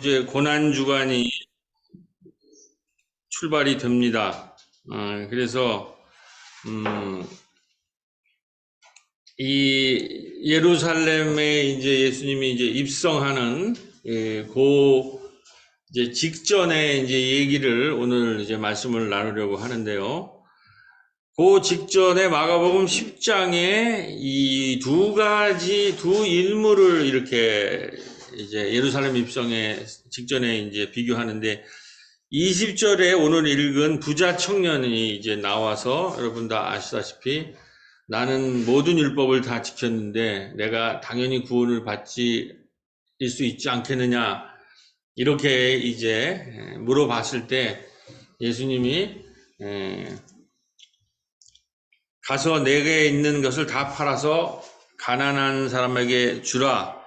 이제 고난주간이 출발이 됩니다. 그래서 음, 이 예루살렘에 이제 예수님이 이제 입성하는 그 이제 직전에 이제 얘기를 오늘 이제 말씀을 나누려고 하는데요. 그 직전에 마가복음 10장에 이 두 가지 두 인물을 이렇게 이제 예루살렘 입성에 직전에 이제 비교하는데 20절에 오늘 읽은 부자 청년이 이제 나와서 여러분 다 아시다시피 나는 모든 율법을 다 지켰는데 내가 당연히 구원을 받지 수 있지 않겠느냐 이렇게 이제 물어봤을 때 예수님이 가서 내게 있는 것을 다 팔아서 가난한 사람에게 주라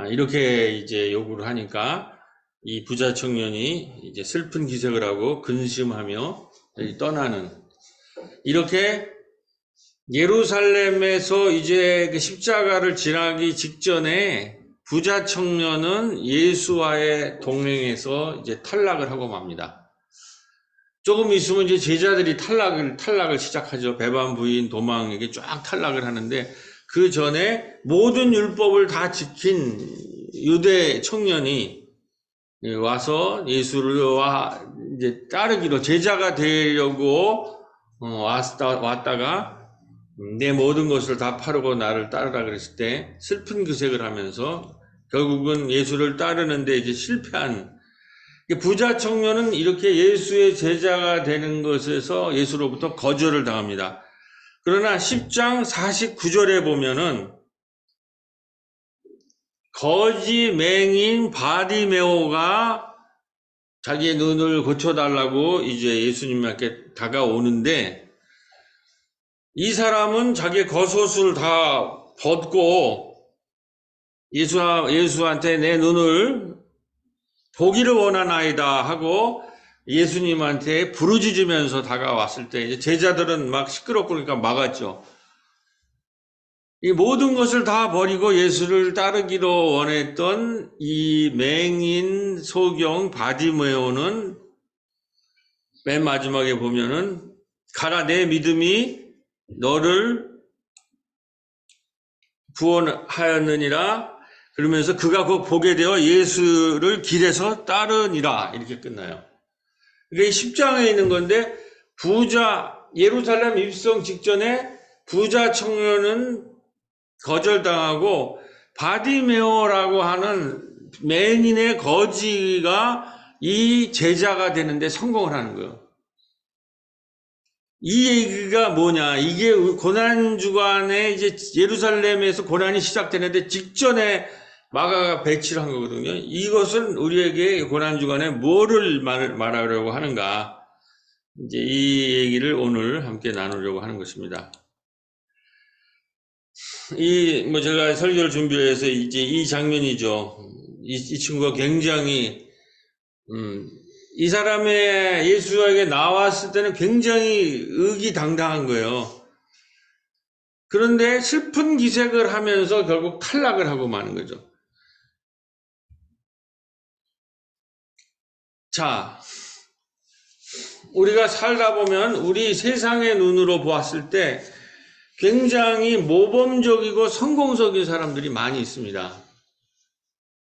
이렇게 이제 요구를 하니까 이 부자 청년이 이제 슬픈 기색을 하고 근심하며 떠나는 이렇게 예루살렘에서 이제 그 십자가를 지나기 직전에 부자 청년은 예수와의 동행에서 이제 탈락을 하고 맙니다. 조금 있으면 이제 제자들이 탈락을 시작하죠. 배반 부인 도망에게 쫙 탈락을 하는데 그 전에 모든 율법을 다 지킨 유대 청년이 와서 예수를 이제 따르기로 제자가 되려고 왔다가 내 모든 것을 다 팔고 나를 따르라 그랬을 때 슬픈 기색을 하면서 결국은 예수를 따르는데 이제 실패한 부자 청년은 이렇게 예수의 제자가 되는 것에서 예수로부터 거절을 당합니다. 그러나 10장 49절에 보면은 거지 맹인 바디메오가 자기의 눈을 고쳐달라고 이제 예수님께 다가오는데 이 사람은 자기의 겉옷을 다 벗고 예수한테 내 눈을 보기를 원하나이다 하고 예수님한테 부르짖으면서 다가왔을 때 이제 제자들은 막 시끄럽고 그러니까 막았죠. 이 모든 것을 다 버리고 예수를 따르기로 원했던 이 맹인 소경 바디메오는 맨 마지막에 보면은 가라 내 믿음이 너를 구원하였느니라 그러면서 그가 곧 보게 되어 예수를 길에서 따르니라 이렇게 끝나요. 이게 10장에 있는 건데 예루살렘 입성 직전에 부자 청년은 거절당하고 바디메오라고 하는 맹인의 거지가 이 제자가 되는데 성공을 하는 거예요. 이 얘기가 뭐냐? 이게 고난주간에 이제 예루살렘에서 고난이 시작되는데 직전에 마가가 배치를 한 거거든요. 이것은 우리에게 고난주간에 뭐를 말하려고 하는가? 이제 이 얘기를 오늘 함께 나누려고 하는 것입니다. 제가 설교를 준비해서 이제 이 장면이죠. 이 친구가 굉장히, 이 사람의 예수에게 나왔을 때는 굉장히 의기당당한 거예요. 그런데 슬픈 기색을 하면서 결국 탈락을 하고 마는 거죠. 자, 우리가 살다 보면 우리 세상의 눈으로 보았을 때 굉장히 모범적이고 성공적인 사람들이 많이 있습니다.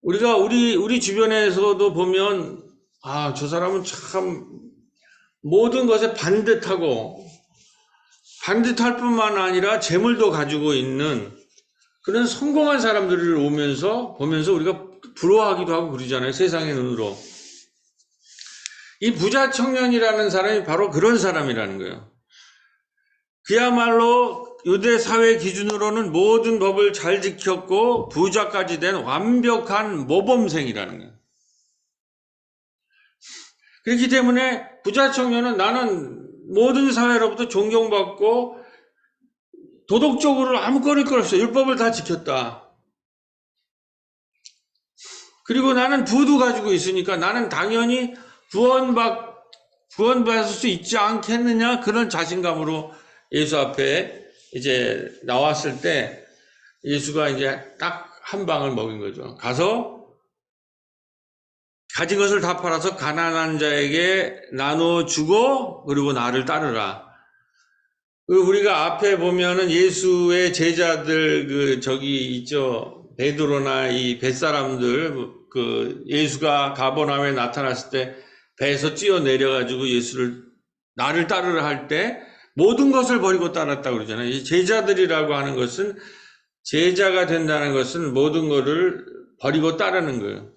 우리가 우리 주변에서도 보면 저 사람은 참 모든 것에 반듯하고 반듯할 뿐만 아니라 재물도 가지고 있는 그런 성공한 사람들을 보면서 우리가 부러워하기도 하고 그러잖아요. 세상의 눈으로. 이 부자 청년이라는 사람이 바로 그런 사람이라는 거예요. 그야말로 유대 사회 기준으로는 모든 법을 잘 지켰고 부자까지 된 완벽한 모범생이라는 거예요. 그렇기 때문에 부자 청년은 나는 모든 사회로부터 존경받고 도덕적으로 아무 거릴 것 없어요. 율법을 다 지켰다. 그리고 나는 부도 가지고 있으니까 나는 당연히 구원받을 수 있지 않겠느냐 그런 자신감으로 예수 앞에 이제 나왔을 때 예수가 이제 딱 한 방을 먹인 거죠. 가서 가진 것을 다 팔아서 가난한 자에게 나눠주고 그리고 나를 따르라. 우리가 앞에 보면은 예수의 제자들 저기 있죠. 베드로나 이 뱃사람들 예수가 가버나움에 나타났을 때 배에서 뛰어내려가지고 예수를 나를 따르라 할 때 모든 것을 버리고 따랐다고 그러잖아요. 이 제자들이라고 하는 것은 제자가 된다는 것은 모든 것을 버리고 따르는 거예요.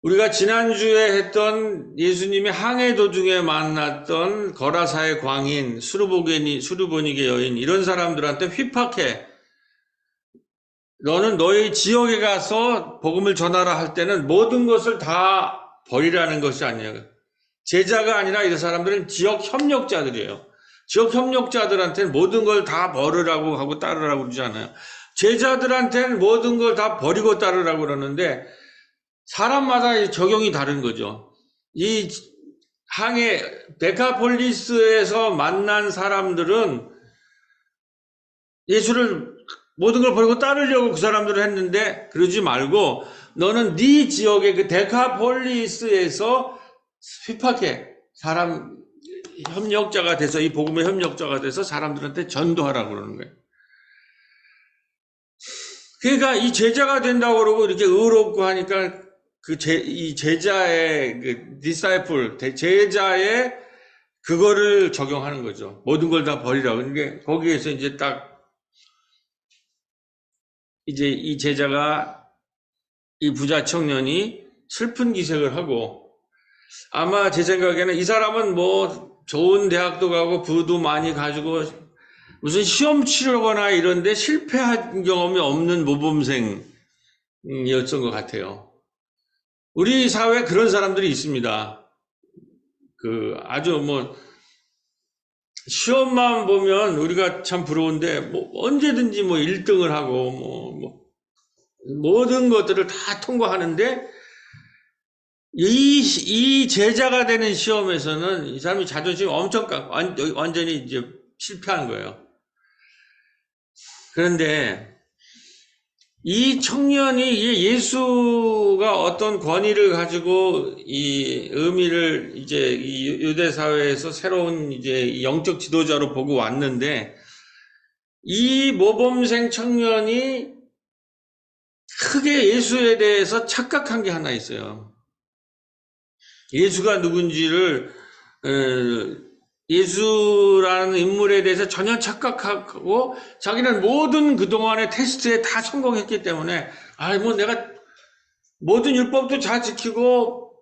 우리가 지난주에 했던 예수님이 항해 도중에 만났던 거라사의 광인, 수르보니게 여인 이런 사람들한테 휘팍해. 너는 너희 지역에 가서 복음을 전하라 할 때는 모든 것을 다 버리라는 것이 아니에요. 제자가 아니라 이 사람들은 지역 협력자들이에요. 지역 협력자들한테는 모든 걸 다 버리라고 하고 따르라고 그러지 않아요. 제자들한테는 모든 걸 다 버리고 따르라고 그러는데 사람마다 적용이 다른 거죠. 이 항해 데카폴리스에서 만난 사람들은 예수를 모든 걸 버리고 따르려고 그 사람들을 했는데 그러지 말고 너는 네 지역의 그 데카폴리스에서 휘팍해 사람 협력자가 돼서 이 복음의 협력자가 돼서 사람들한테 전도하라고 그러는 거예요. 그러니까 이 제자가 된다고 그러고 이렇게 의롭고 하니까 이 제자의 디사이플 제자의 그거를 적용하는 거죠. 모든 걸 다 버리라고. 그러니까 거기에서 이제 이제 이 제자가 이 부자 청년이 슬픈 기색을 하고 아마 제 생각에는 이 사람은 뭐 좋은 대학도 가고 부도 많이 가지고 무슨 시험 치르거나 이런데 실패한 경험이 없는 모범생이었던 것 같아요. 우리 사회에 그런 사람들이 있습니다. 아주 시험만 보면 우리가 참 부러운데, 언제든지 1등을 하고, 모든 것들을 다 통과하는데, 이 제자가 되는 시험에서는 이 사람이 자존심이 엄청 완전히 이제 실패한 거예요. 그런데, 이 청년이 예수가 어떤 권위를 가지고 이 의미를 이제 이 유대 사회에서 새로운 이제 영적 지도자로 보고 왔는데 이 모범생 청년이 크게 예수에 대해서 착각한 게 하나 있어요. 예수가 누군지를 예수라는 인물에 대해서 전혀 착각하고 자기는 모든 그동안의 테스트에 다 성공했기 때문에 내가 모든 율법도 잘 지키고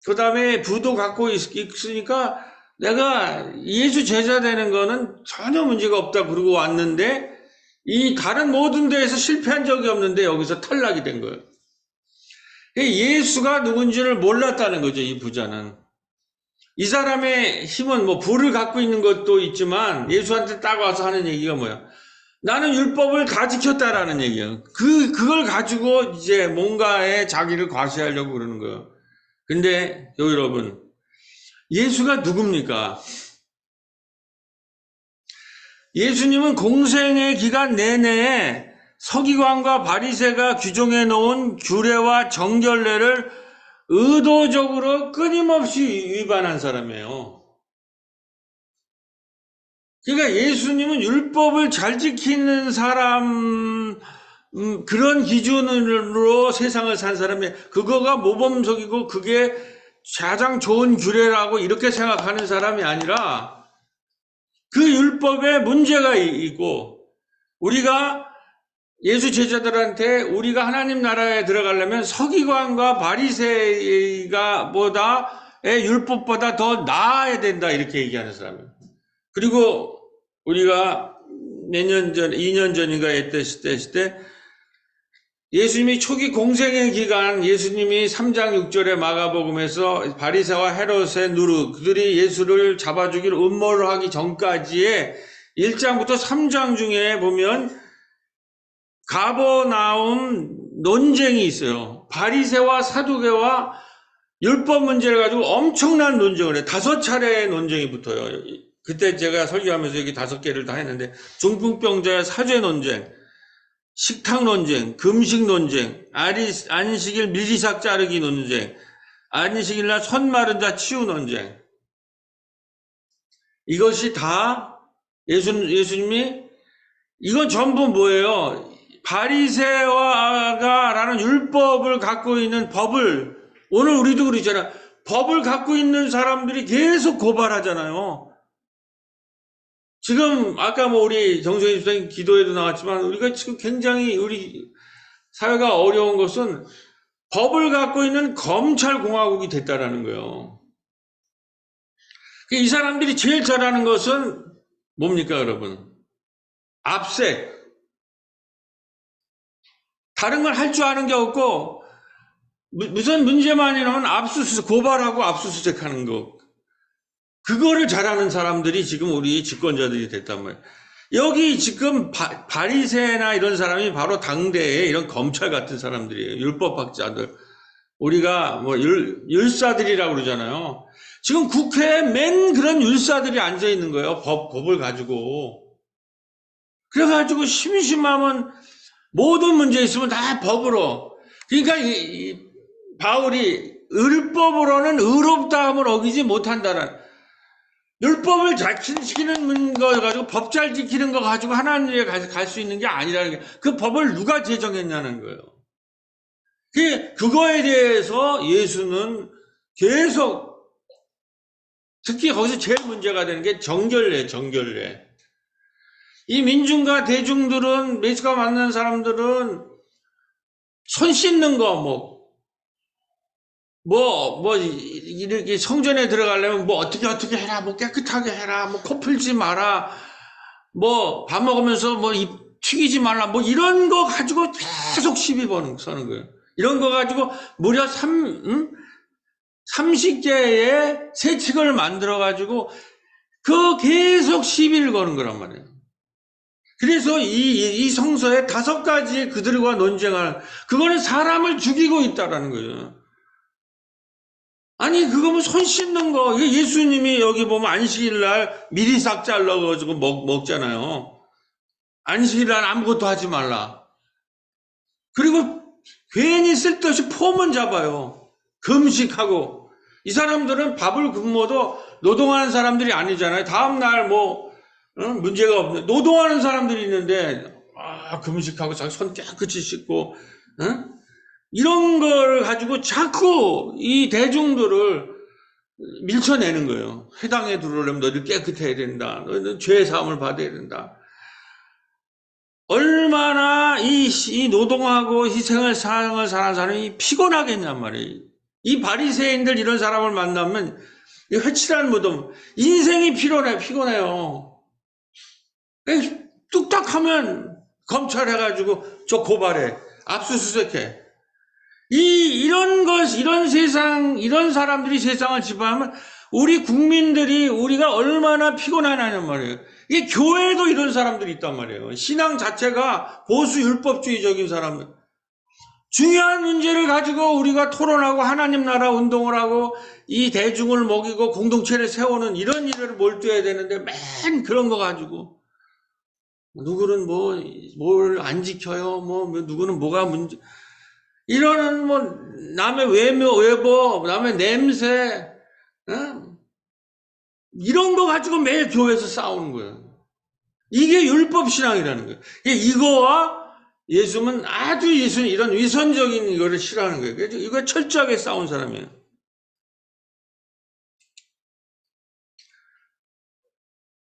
그 다음에 부도 갖고 있으니까 내가 예수 제자 되는 거는 전혀 문제가 없다 그러고 왔는데 이 다른 모든 데에서 실패한 적이 없는데 여기서 탈락이 된 거예요. 예수가 누군지를 몰랐다는 거죠. 이 부자는. 이 사람의 힘은 부를 갖고 있는 것도 있지만 예수한테 딱 와서 하는 얘기가 뭐야? 나는 율법을 다 지켰다라는 얘기예요. 그걸 가지고 이제 뭔가에 자기를 과시하려고 그러는 거예요. 근데 여러분, 예수가 누굽니까? 예수님은 공생의 기간 내내 서기관과 바리새가 규정해 놓은 규례와 정결례를 의도적으로 끊임없이 위반한 사람이에요. 그러니까 예수님은 율법을 잘 지키는 사람, 그런 기준으로 세상을 산 사람이에요. 그거가 모범적이고 그게 가장 좋은 규례라고 이렇게 생각하는 사람이 아니라 그 율법에 문제가 있고 우리가 예수 제자들한테 우리가 하나님 나라에 들어가려면 서기관과 바리새가 보다의 율법보다 더 나아야 된다 이렇게 얘기하는 사람이에요. 그리고 우리가 몇 년 전, 2년 전인가 했을 때 예수님이 초기 공생의 기간 예수님이 3장 6절에 마가복음에서 바리새와 헤롯의 누르 그들이 예수를 잡아 죽일 음모를 하기 전까지의 1장부터 3장 중에 보면 가버나움 논쟁이 있어요. 바리새와 사두개와 율법 문제를 가지고 엄청난 논쟁을 해요. 5차례의 논쟁이 붙어요. 그때 제가 설교하면서 여기 5개를 다 했는데 중풍병자의 사죄 논쟁, 식탁 논쟁, 금식 논쟁, 안식일 미리삭 자르기 논쟁, 안식일날 선 마른 자 치유 논쟁. 이것이 다 예수님이 이건 전부 뭐예요? 바리새와가라는 율법을 갖고 있는 법을 오늘 우리도 그러잖아. 법을 갖고 있는 사람들이 계속 고발하잖아요. 지금 아까 뭐 우리 정성희 집사님 기도에도 나왔지만 우리가 지금 굉장히 우리 사회가 어려운 것은 법을 갖고 있는 검찰공화국이 됐다라는 거예요. 이 사람들이 제일 잘하는 것은 뭡니까, 여러분? 압색. 다른 걸 할 줄 아는 게 없고 무슨 문제만 일어나면 압수수색, 고발하고 압수수색하는 거. 그거를 잘하는 사람들이 지금 우리 집권자들이 됐단 말이에요. 여기 지금 바리새나 이런 사람이 바로 당대의 이런 검찰 같은 사람들이에요. 율법학자들. 우리가 뭐 율사들이라고 그러잖아요. 지금 국회에 맨 그런 율사들이 앉아 있는 거예요. 법을 가지고. 그래가지고 심심하면 모든 문제 있으면 다 법으로. 그러니까 이 바울이 율법으로는 의롭다함을 어기지 못한다는 율법을 잘 지키는 거 가지고 법 잘 지키는 거 가지고 하나님에 갈 수 있는 게 아니라는 게 그 법을 누가 제정했냐는 거예요. 그거에 대해서 예수는 계속 특히 거기서 제일 문제가 되는 게 정결례. 이 민중과 대중들은 예수가 만나는 사람들은 손 씻는 거 이렇게 성전에 들어가려면 뭐 어떻게 해라, 뭐 깨끗하게 해라, 뭐 코 풀지 마라, 뭐 밥 먹으면서 뭐 입 튀기지 말라, 뭐 이런 거 가지고 계속 시비 서는 거예요. 이런 거 가지고 무려 30개의 세칙을 만들어 가지고 그 계속 시비를 거는 거란 말이에요. 그래서 이 성서에 5가지의 그들과 논쟁하는, 그거는 사람을 죽이고 있다라는 거예요. 아니, 그거 뭐 손 씻는 거, 예수님이 여기 보면 안식일날 미리 싹 잘라가지고 먹잖아요. 안식일날 아무것도 하지 말라. 그리고 괜히 쓸데없이 폼은 잡아요. 금식하고. 이 사람들은 밥을 굶어도 노동하는 사람들이 아니잖아요. 다음날 문제가 없네. 노동하는 사람들이 있는데, 금식하고 자기 손 깨끗이 씻고, 이런 걸 가지고 자꾸 이 대중들을 밀쳐내는 거예요. 회당에 들어오려면 너희들 깨끗해야 된다. 너희들 죄 사함을 받아야 된다. 얼마나 이 노동하고 희생을 사는 사람이 피곤하겠냔 말이에요. 이 바리새인들 이런 사람을 만나면 회칠한 무덤, 인생이 피곤해요. 뚝딱 하면 검찰 해가지고 저 고발해, 압수수색해. 이런 세상, 이런 사람들이 세상을 지배하면 우리 국민들이 우리가 얼마나 피곤하냐는 말이에요. 이게 교회에도 이런 사람들이 있단 말이에요. 신앙 자체가 보수 율법주의적인 사람들. 중요한 문제를 가지고 우리가 토론하고 하나님 나라 운동을 하고 이 대중을 먹이고 공동체를 세우는 이런 일을 몰두해야 되는데 맨 그런 거 가지고 누구는 뭘 안 지켜요. 누구는 뭐가 문제. 이러는 남의 외모, 남의 냄새, 이런 거 가지고 매일 교회에서 싸우는 거예요. 이게 율법 신앙이라는 거예요. 이거와 예수는 이런 위선적인 이거를 싫어하는 거예요. 그래서 이거 철저하게 싸운 사람이에요.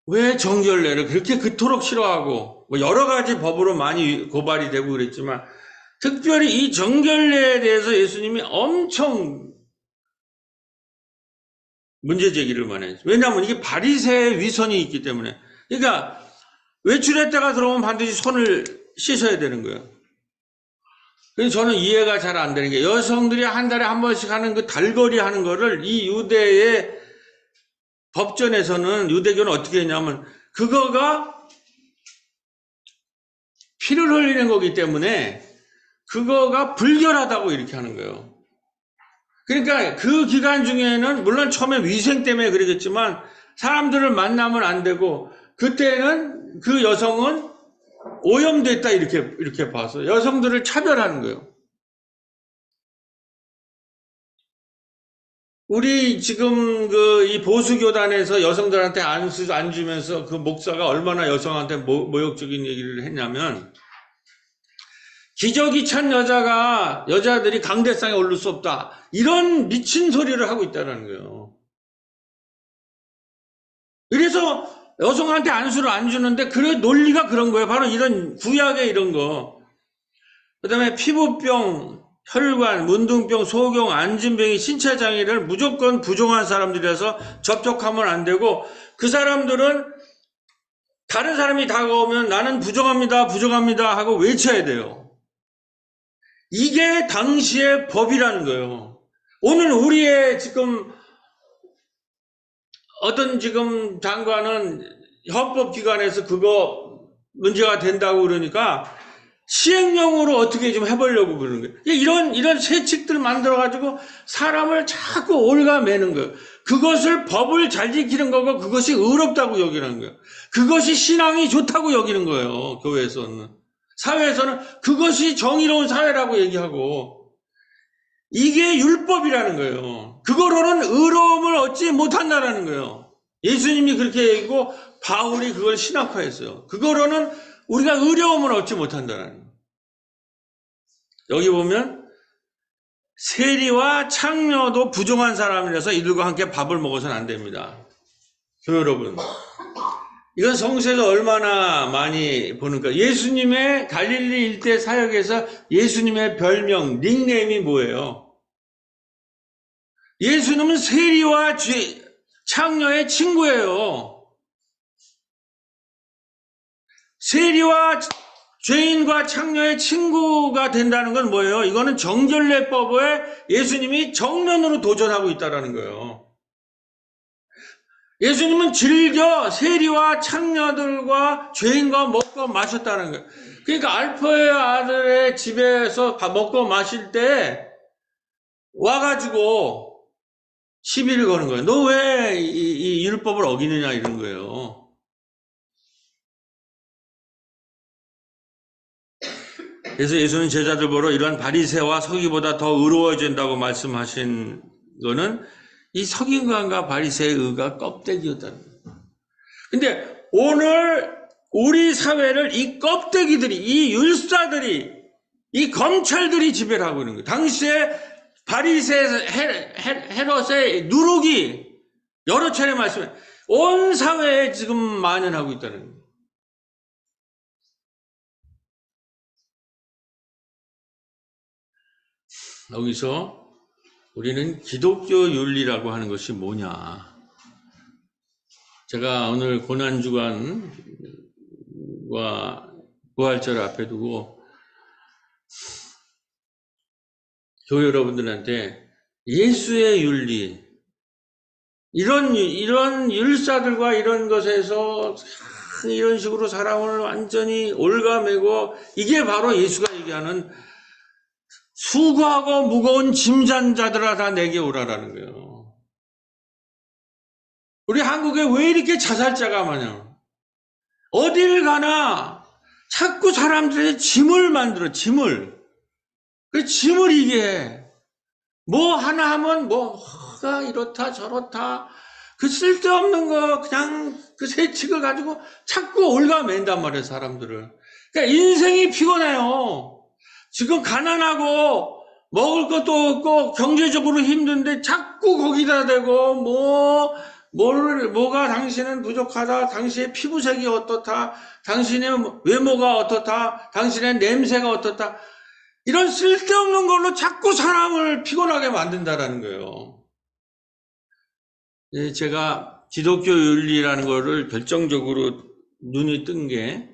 왜 정결례를 그렇게 그토록 싫어하고, 여러 가지 법으로 많이 고발이 되고 그랬지만, 특별히 이 정결례에 대해서 예수님이 엄청 문제 제기를 많이 했죠. 왜냐하면 이게 바리새의 위선이 있기 때문에. 그러니까 외출했다가 들어오면 반드시 손을 씻어야 되는 거예요. 그래서 저는 이해가 잘 안 되는 게 여성들이 한 달에 한 번씩 하는 그 달거리 하는 거를 이 유대의 법전에서는 유대교는 어떻게 했냐면 그거가 피를 흘리는 거기 때문에 그거가 불결하다고 이렇게 하는 거예요. 그러니까 그 기간 중에는 물론 처음에 위생 때문에 그러겠지만 사람들을 만나면 안 되고 그때는 그 여성은 오염됐다 이렇게 봐서 여성들을 차별하는 거예요. 우리 지금 이 보수교단에서 여성들한테 안수 안 주면서 그 목사가 얼마나 여성한테 모욕적인 얘기를 했냐면, 기저귀 찬 여자들이 강대상에 오를 수 없다. 이런 미친 소리를 하고 있다는 거예요. 그래서 여성한테 안수를 안 주는데, 그래, 논리가 그런 거예요. 바로 이런 구약의 이런 거. 그 다음에 피부병, 혈관, 문둥병, 소경, 안진병이 신체장애를 무조건 부정한 사람들이라서 접촉하면 안 되고, 그 사람들은 다른 사람이 다가오면 나는 부정합니다, 부정합니다 하고 외쳐야 돼요. 이게 당시의 법이라는 거예요. 오늘 우리의 지금 어떤 지금 장관은 헌법기관에서 그거 문제가 된다고 그러니까 시행령으로 어떻게 좀 해보려고 그러는 거예요. 이런 세칙들 만들어가지고 사람을 자꾸 올가매는 거예요. 그것을 법을 잘 지키는 거고 그것이 의롭다고 여기는 거예요. 그것이 신앙이 좋다고 여기는 거예요. 교회에서는. 사회에서는 그것이 정의로운 사회라고 얘기하고, 이게 율법이라는 거예요. 그거로는 의로움을 얻지 못한다라는 거예요. 예수님이 그렇게 얘기하고 바울이 그걸 신학화했어요. 그거로는 우리가 의로움을 얻지 못한다라는 거예요. 여기 보면 세리와 창녀도 부정한 사람이라서 이들과 함께 밥을 먹어서는 안 됩니다. 여러분, 이건 성서에서 얼마나 많이 보는가. 예수님의 갈릴리 일대 사역에서 예수님의 별명, 닉네임이 뭐예요? 예수님은 세리와 창녀의 친구예요. 세리와 죄인과 창녀의 친구가 된다는 건 뭐예요? 이거는 정결례법에 예수님이 정면으로 도전하고 있다는 거예요. 예수님은 즐겨 세리와 창녀들과 죄인과 먹고 마셨다는 거예요. 그러니까 알포의 아들의 집에서 먹고 마실 때 와가지고 시비를 거는 거예요. 너 왜 이 율법을 어기느냐 이런 거예요. 그래서 예수는 제자들 보러 이러한 바리새와 서기보다 더 의로워진다고 말씀하신 거는 이 서기관과 바리새의 의가 껍데기였다는 거예요. 근데 오늘 우리 사회를 이 껍데기들이, 이 율사들이, 이 검찰들이 지배를 하고 있는 거예요. 당시에 바리새 헤롯의 누룩이 여러 차례 말씀해 온 사회에 지금 만연하고 있다는 거예요. 여기서 우리는 기독교 윤리라고 하는 것이 뭐냐. 제가 오늘 고난주간과 부활절 앞에 두고 교회 여러분들한테 예수의 윤리, 이런 율사들과 이런 것에서 이런 식으로 사람을 완전히 올가매고, 이게 바로 예수가 얘기하는 수고하고 무거운 짐진 자들아 다 내게 오라라는 거예요. 우리 한국에 왜 이렇게 자살자가 많아요? 어딜 가나 자꾸 사람들의 짐을 만들어, 짐을. 그 짐을 이게 뭐 하나 하면 뭐가 이렇다 저렇다 그 쓸데없는 거 그냥 그 세칙을 가지고 자꾸 올가맨단 말이에요, 사람들을. 그러니까 인생이 피곤해요. 지금 가난하고 먹을 것도 없고 경제적으로 힘든데 자꾸 거기다 대고 뭐가 당신은 부족하다, 당신의 피부색이 어떻다, 당신의 외모가 어떻다, 당신의 냄새가 어떻다, 이런 쓸데없는 걸로 자꾸 사람을 피곤하게 만든다라는 거예요. 제가 기독교 윤리라는 거를 결정적으로 눈이 뜬 게,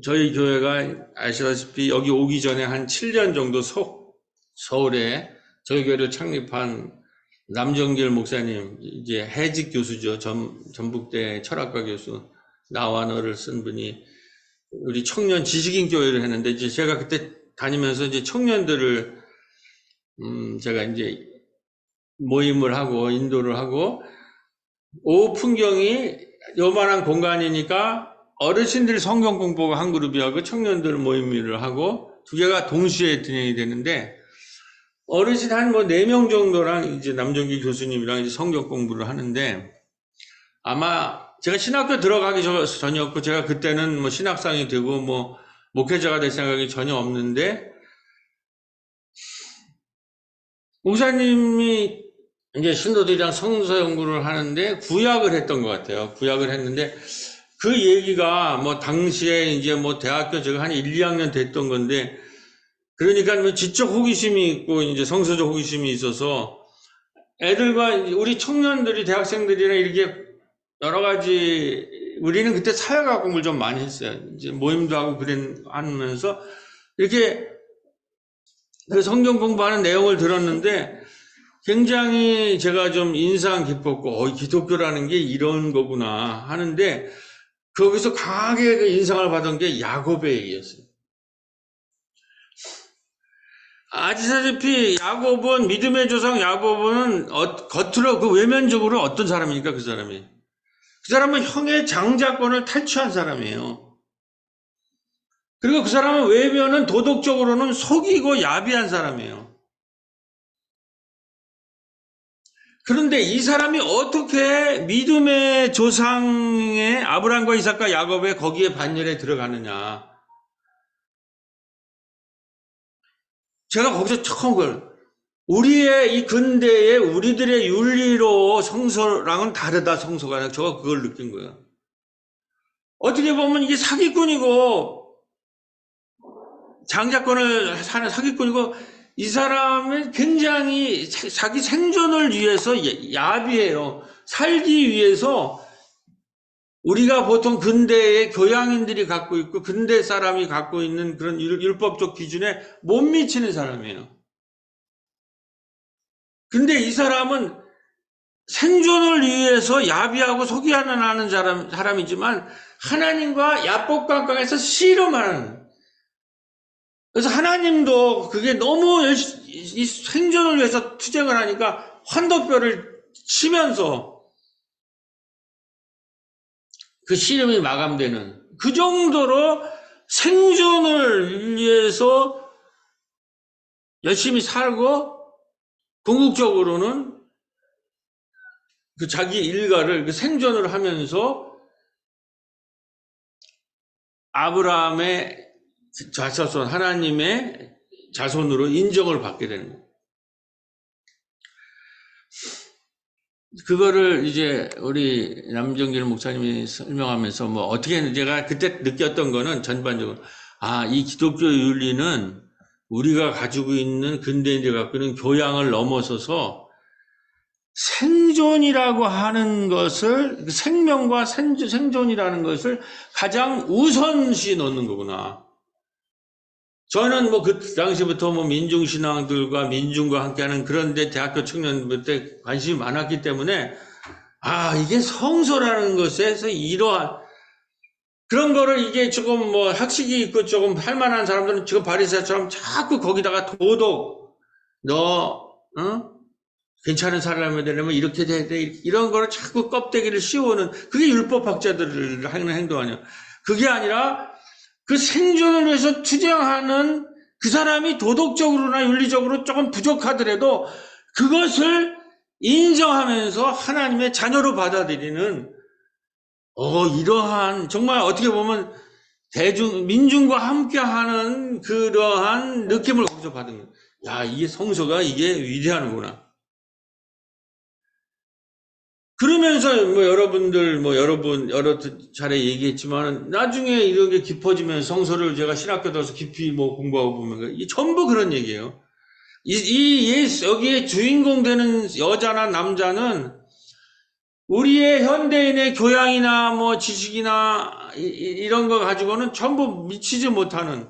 저희 교회가 아시다시피 여기 오기 전에 한 7년 정도 서울에 저희 교회를 창립한 남정길 목사님, 이제 해직 교수죠. 전북대 철학과 교수, 나와 너를 쓴 분이 우리 청년 지식인 교회를 했는데, 이제 제가 그때 다니면서 이제 청년들을 제가 이제 모임을 하고 인도를 하고, 오후 풍경이 요만한 공간이니까 어르신들 성경 공부가 한 그룹이 하고 청년들 모임을 하고 두 개가 동시에 진행이 되는데, 어르신 한 뭐 4명 정도랑 이제 남정기 교수님이랑 이제 성경 공부를 하는데, 아마 제가 신학교 들어가기 전이었고, 제가 그때는 뭐 신학생이 되고 뭐 목회자가 될 생각이 전혀 없는데, 목사님이 이제 신도들이랑 성서 연구를 하는데 구약을 했던 것 같아요. 구약을 했는데 그 얘기가 뭐 당시에 이제 뭐 대학교 제가 한 1, 2학년 됐던 건데, 그러니까 뭐 지적 호기심이 있고 이제 성서적 호기심이 있어서 애들과 우리 청년들이 대학생들이랑 이렇게 여러 가지, 우리는 그때 사회과학 공부를 좀 많이 했어요. 이제 모임도 하고 하면서 이렇게 그 성경 공부하는 내용을 들었는데 굉장히 제가 좀 인상 깊었고, 기독교라는 게 이런 거구나 하는데, 거기서 강하게 그 인상을 받은 게 야곱의 얘기였어요. 아시다시피 야곱은, 믿음의 조상 야곱은 겉으로 그 외면적으로 어떤 사람입니까? 그 사람이. 그 사람은 형의 장자권을 탈취한 사람이에요. 그리고 그 사람은 외면은 도덕적으로는 속이고 야비한 사람이에요. 그런데 이 사람이 어떻게 믿음의 조상의 아브라함과 이삭과 야곱의 거기에 반열에 들어가느냐. 제가 거기서 처음 우리의 이 근대의 우리들의 윤리로 성서랑은 다르다, 성서가. 제가 그걸 느낀 거예요. 어떻게 보면 이게 사기꾼이고, 장자권을 사는 사기꾼이고, 이 사람은 굉장히 자기 생존을 위해서 야비해요. 살기 위해서 우리가 보통 근대의 교양인들이 갖고 있고 근대 사람이 갖고 있는 그런 율법적 기준에 못 미치는 사람이에요. 근데 이 사람은 생존을 위해서 야비하고 속이하는 사람이지만 하나님과 야복강강에서 씨름하는, 그래서 하나님도 그게 너무 이 생존을 위해서 투쟁을 하니까 환도뼈를 치면서 그 씨름이 마감되는, 그 정도로 생존을 위해서 열심히 살고 궁극적으로는 그 자기 일가를 그 생존을 하면서 아브라함의 자손, 하나님의 자손으로 인정을 받게 되는 거예요. 그거를 이제 우리 남정길 목사님이 설명하면서 뭐 어떻게 했는지, 제가 그때 느꼈던 거는 전반적으로, 이 기독교 윤리는 우리가 가지고 있는, 근대인들이 갖고 있는 교양을 넘어서서 생존이라고 하는 것을, 생명과 생존이라는 것을 가장 우선시 놓는 거구나. 저는 뭐 그 당시부터 뭐 민중신앙들과 민중과 함께하는 그런데 대학교 청년들 때 관심이 많았기 때문에, 이게 성서라는 것에서 이러한 그런 거를, 이게 조금 뭐 학식이 있고 조금 할 만한 사람들은 지금 바리새처럼 자꾸 거기다가 도덕, 괜찮은 사람이 되려면 이렇게 돼야 돼, 이런 거를 자꾸 껍데기를 씌우는, 그게 율법학자들을 하는 행동 아니야. 그게 아니라 그 생존을 위해서 투쟁하는 그 사람이 도덕적으로나 윤리적으로 조금 부족하더라도 그것을 인정하면서 하나님의 자녀로 받아들이는, 이러한, 정말 어떻게 보면 민중과 함께하는 그러한 느낌을 거기서 받은 거예요. 야, 이게 성서가 이게 위대하는구나. 그러면서 뭐 여러분들 여러 차례 얘기했지만 나중에 이런 게 깊어지면, 성서를 제가 신학교 들어서 깊이 뭐 공부하고 보면 이 전부 그런 얘기예요. 여기에 주인공 되는 여자나 남자는 우리의 현대인의 교양이나 뭐 지식이나 이런 거 가지고는 전부 미치지 못하는,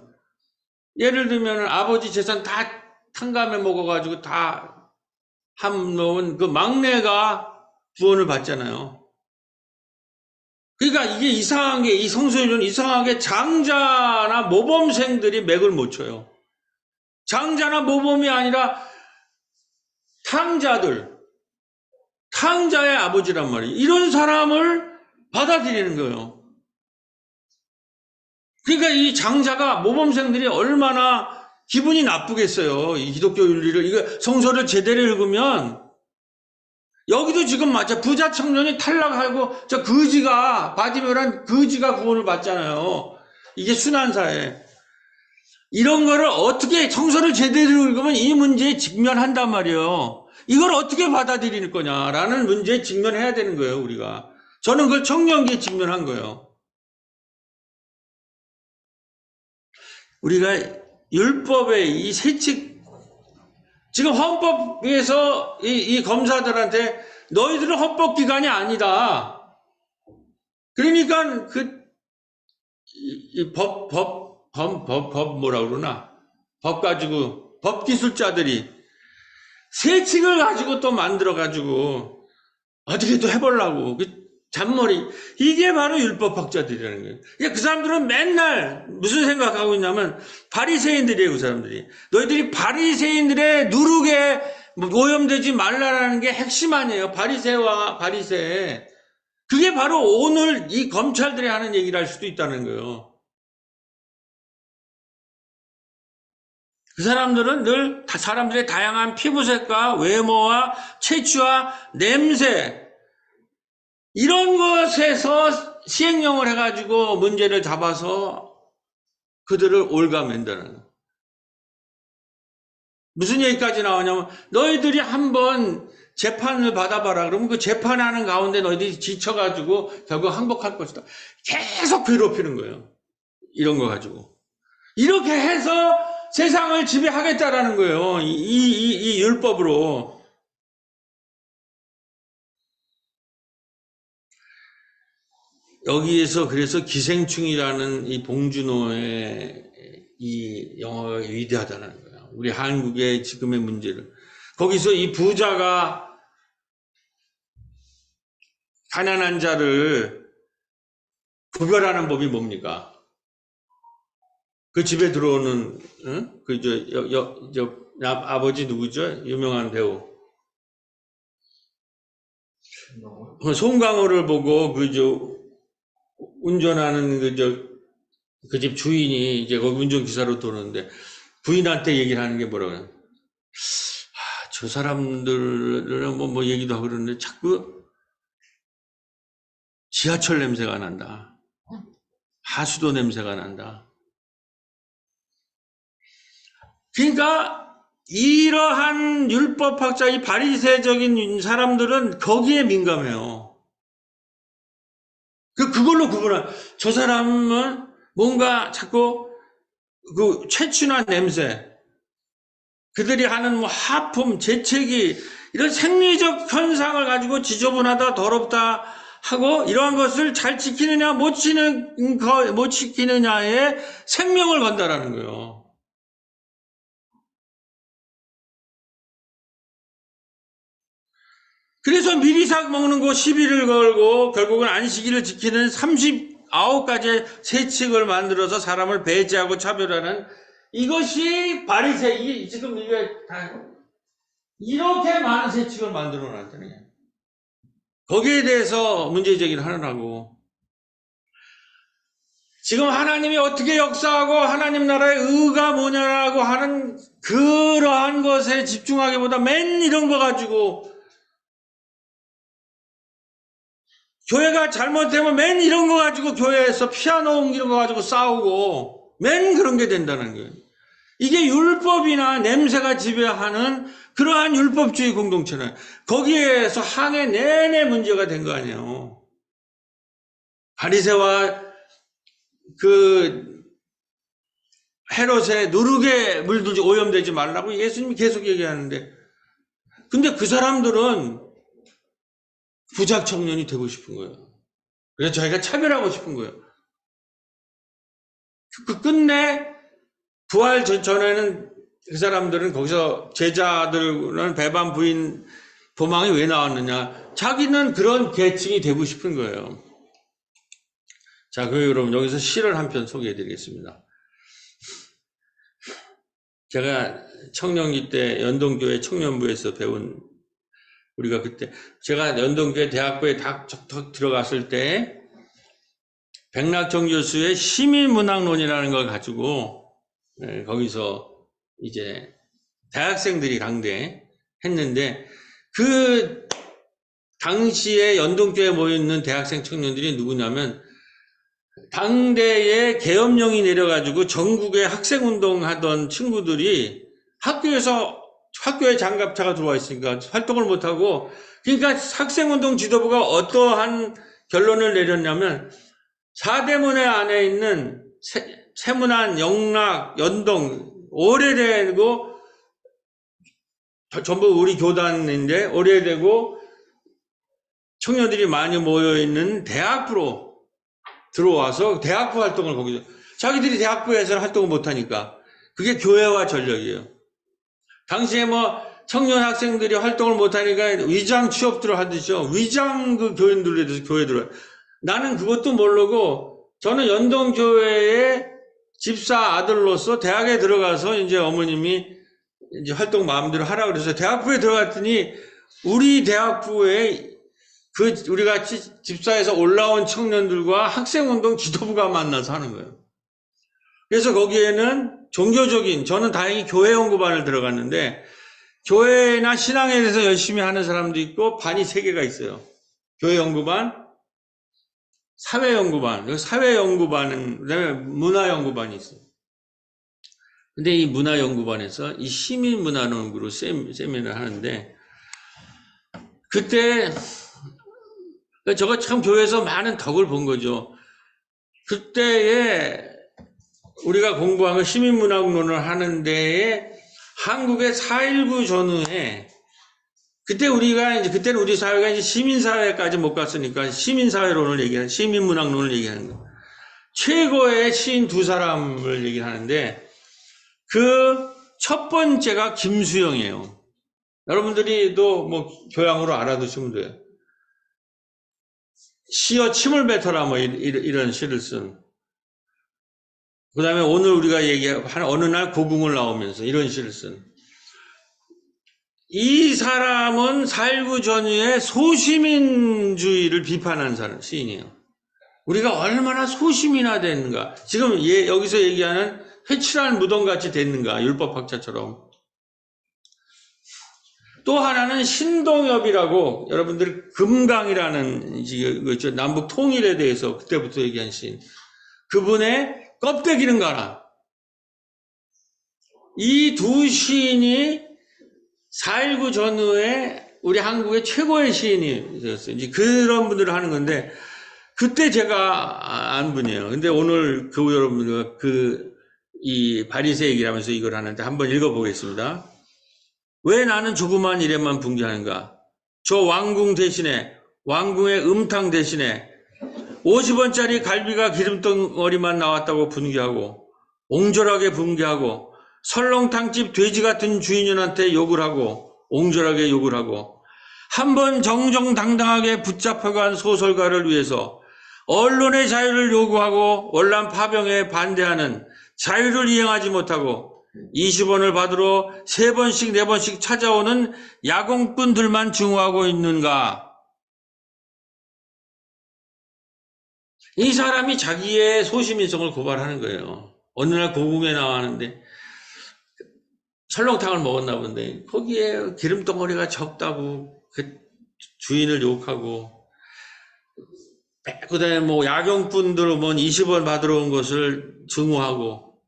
예를 들면 아버지 재산 다 탕감해 먹어가지고 다 함놓은 그 막내가 구원을 받잖아요. 그러니까 이게 이상한 게, 이 성서윤리는 이상하게 장자나 모범생들이 맥을 못 쳐요. 장자나 모범이 아니라 탕자의 아버지란 말이에요. 이런 사람을 받아들이는 거예요. 그러니까 이 장자가, 모범생들이 얼마나 기분이 나쁘겠어요. 이 기독교 윤리를, 이거 성서를 제대로 읽으면, 여기도 지금 맞아. 부자 청년이 탈락하고, 저 거지가, 바디메오란 거지가 구원을 받잖아요. 이게 순환사에. 이런 거를 어떻게, 성서를 제대로 읽으면 이 문제에 직면한단 말이에요. 이걸 어떻게 받아들일 거냐라는 문제에 직면해야 되는 거예요, 우리가. 저는 그걸 청년기에 직면한 거예요. 우리가 율법의 이 세칙, 지금 헌법에서 이 검사들한테 너희들은 헌법기관이 아니다. 그러니까 법 뭐라 그러나? 법 가지고, 법기술자들이 세칙을 가지고 또 만들어가지고 어떻게 또 해보려고. 잔머리. 이게 바로 율법학자들이라는 거예요. 그러니까 그 사람들은 맨날 무슨 생각하고 있냐면 바리새인들이에요, 그 사람들이. 너희들이 바리새인들의 누룩에 오염되지 말라라는 게 핵심 아니에요. 바리새와 바리새. 그게 바로 오늘 이 검찰들이 하는 얘기를 할 수도 있다는 거예요. 그 사람들은 늘 사람들의 다양한 피부색과 외모와 체취와 냄새, 이런 것에서 시행령을 해가지고 문제를 잡아서 그들을 올가맨다는 거예요. 무슨 얘기까지 나오냐면 너희들이 한번 재판을 받아봐라. 그러면 그 재판하는 가운데 너희들이 지쳐가지고 결국 항복할 것이다. 계속 괴롭히는 거예요. 이런 거 가지고. 이렇게 해서 세상을 지배하겠다라는 거예요. 이 율법으로. 여기에서 그래서 기생충이라는 이 봉준호의 이 영화가 위대하다는 거예요. 우리 한국의 지금의 문제를. 거기서 이 부자가 가난한 자를 구별하는 법이 뭡니까? 그 집에 들어오는, 응? 아버지 누구죠? 유명한 배우. 송강호를 보고 운전하는 그 집 주인이 이제 거기 운전기사로 도는데 부인한테 얘기를 하는 게 뭐라고요? 저 사람들은 뭐 얘기도 하고 그러는데 자꾸 지하철 냄새가 난다. 하수도 냄새가 난다. 그러니까 이러한 율법학자, 이 바리새적인 사람들은 거기에 민감해요. 그걸로 구분한, 저 사람은 뭔가 자꾸 그 채취나 냄새, 그들이 하는 뭐 하품, 재채기, 이런 생리적 현상을 가지고 지저분하다, 더럽다 하고 이러한 것을 잘 지키느냐, 못 지키느냐에 생명을 건다라는 거예요. 그래서 미리삭 먹는 거 시비를 걸고 결국은 안식일을 지키는 39가지의 세칙을 만들어서 사람을 배제하고 차별하는 이것이 바리새, 지금 이게 다 이렇게 많은 세칙을 만들어 놨다는 거예요. 거기에 대해서 문제제기를 하느라고. 지금 하나님이 어떻게 역사하고 하나님 나라의 의가 뭐냐라고 하는 그러한 것에 집중하기보다 맨 이런 거 가지고, 교회가 잘못되면 맨 이런 거 가지고 교회에서 피아노 옮기는 거 가지고 싸우고 맨 그런 게 된다는 거예요. 이게 율법이나 냄새가 지배하는 그러한 율법주의 공동체는 거기에서 한 해 내내 문제가 된 거 아니에요. 바리새와 그 헤롯의 누룩에 물들지 오염되지 말라고 예수님이 계속 얘기하는데, 근데 그 사람들은 부자 청년이 되고 싶은 거예요. 그래서 자기가 차별하고 싶은 거예요. 끝내 부활 전에는 그 사람들은 거기서 제자들은 배반 부인 도망이 왜 나왔느냐? 자기는 그런 계층이 되고 싶은 거예요. 자, 여러분 여기서 시를 한 편 소개해 드리겠습니다. 제가 청년기 때 연동교회 청년부에서 배운, 우리가 그때 제가 연동교회 대학부에 딱 들어갔을 때 백낙정 교수의 시민문학론이라는 걸 가지고 거기서 이제 대학생들이 강대했는데, 그 당시에 연동교회에 모여있는 대학생 청년들이 누구냐면, 당대에 계엄령이 내려가지고 전국에 학생운동 하던 친구들이 학교에 장갑차가 들어와 있으니까 활동을 못하고, 그러니까 학생운동 지도부가 어떠한 결론을 내렸냐면, 사대문회 안에 있는 세문안, 영락, 연동, 오래되고, 전부 우리 교단인데, 오래되고, 청년들이 많이 모여있는 대학부로 들어와서 대학부 활동을 거기서, 자기들이 대학부에서는 활동을 못하니까, 그게 교회와 전력이에요. 당시에 청년 학생들이 활동을 못하니까 위장 취업들을 하듯이요. 위장 그 교인들에 대해서 교회 들어와요. 나는 그것도 모르고, 저는 연동교회의 집사 아들로서 대학에 들어가서 이제 어머님이 이제 활동 마음대로 하라고 그래서 대학부에 들어갔더니 우리 대학부에 우리가 집사에서 올라온 청년들과 학생운동 지도부가 만나서 하는 거예요. 그래서 거기에는 종교적인, 저는 다행히 교회 연구반을 들어갔는데, 교회나 신앙에 대해서 열심히 하는 사람도 있고, 반이 3개가 있어요. 교회 연구반, 사회연구반, 사회연구반은, 그 다음에 문화연구반이 있어요. 근데 이 문화연구반에서 이 시민문화연구로 세미나를 하는데, 그때, 저거 참 교회에서 많은 덕을 본 거죠. 그때에 우리가 공부한 거 시민문화론을 하는 데에 한국의 4.19 전후에, 그때는 우리 사회가 이제 시민사회까지 못 갔으니까 시민사회론을 얘기하는, 시민문학론을 얘기하는 거예요. 최고의 시인 2사람을 얘기하는데, 그 첫 번째가 김수영이에요. 여러분들이도 교양으로 알아두시면 돼요. 시어 침을 뱉어라 이런 시를 쓴. 그 다음에 오늘 우리가 얘기한 어느 날 고궁을 나오면서 이런 시를 쓴. 이 사람은 4.19 전후에 소시민주의를 비판한 시인이에요. 우리가 얼마나 소시민화 됐는가. 지금 여기서 얘기하는 회칠한 무덤같이 됐는가. 율법학자처럼. 또 하나는 신동엽이라고, 여러분들 금강이라는 남북 통일에 대해서 그때부터 얘기한 시인. 그분의 껍데기는 가라. 이 2 시인이 4.19 전후에 우리 한국의 최고의 시인이 되었어요. 이제 그런 분들을 하는 건데, 그때 제가 안 분이에요. 근데 오늘 여러분들과 이 바리새 얘기를 하면서 이걸 하는데 한번 읽어보겠습니다. 왜 나는 조그만 일에만 분개하는가? 저 왕궁 대신에, 왕궁의 음탕 대신에 50원짜리 갈비가 기름덩어리만 나왔다고 분개하고, 옹졸하게 분개하고, 설렁탕집 돼지 같은 주인한테 욕을 하고, 옹졸하게 욕을 하고, 한번 정정당당하게 붙잡혀간 소설가를 위해서 언론의 자유를 요구하고 월남 파병에 반대하는 자유를 이행하지 못하고 20원을 받으러 3번씩 4번씩 찾아오는 야공꾼들만 증오하고 있는가? 이 사람이 자기의 소시민성을 고발하는 거예요. 어느 날 고궁에 나왔는데 설렁탕을 먹었나 본데 거기에 기름덩어리가 적다고 그 주인을 욕하고, 그 다음에 야경꾼들 20원 받으러 온 것을 증오하고.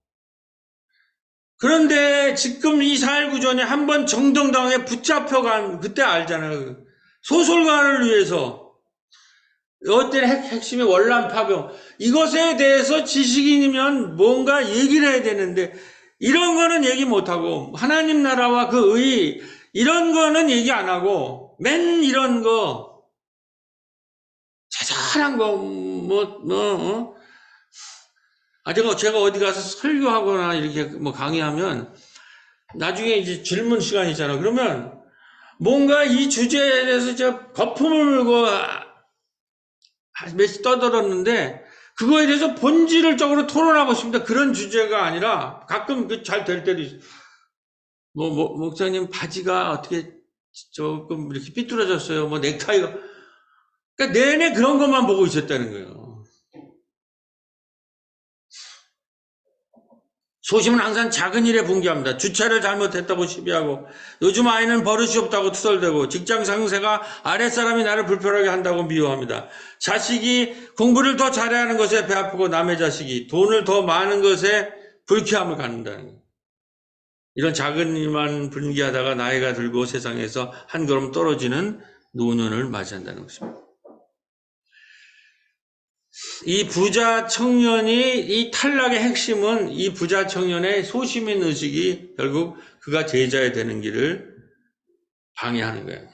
그런데 지금 이 4.19 전에 한번 정정당하게 붙잡혀간, 그때 알잖아요. 소설가를 위해서. 어떤 핵심이 월남 파병. 이것에 대해서 지식인이면 뭔가 얘기를 해야 되는데, 이런 거는 얘기 못하고, 하나님 나라와 그 의, 이런 거는 얘기 안 하고, 맨 이런 거, 자잘한 거, 제가 어디 가서 설교하거나 이렇게 강의하면, 나중에 이제 질문 시간이잖아. 그러면, 뭔가 이 주제에 대해서 제가 거품을 물고, 몇시 떠들었는데, 그거에 대해서 본질적으로 토론하고 싶습니다. 그런 주제가 아니라, 가끔 잘 될 때도 있어요. 목사님 바지가 어떻게 조금 이렇게 삐뚤어졌어요. 넥타이가. 그러니까 내내 그런 것만 보고 있었다는 거예요. 소심은 항상 작은 일에 분개합니다. 주차를 잘못했다고 시비하고, 요즘 아이는 버릇이 없다고 투덜대고, 직장 상사가 아랫사람이 나를 불편하게 한다고 미워합니다. 자식이 공부를 더 잘해야 하는 것에 배아프고, 남의 자식이 돈을 더 많은 것에 불쾌함을 갖는다는 거예요. 이런 작은 일만 분개하다가 나이가 들고 세상에서 한 걸음 떨어지는 노년을 맞이한다는 것입니다. 이 부자 청년이, 이 탈락의 핵심은 이 부자 청년의 소시민 의식이 결국 그가 제자에 되는 길을 방해하는 거예요.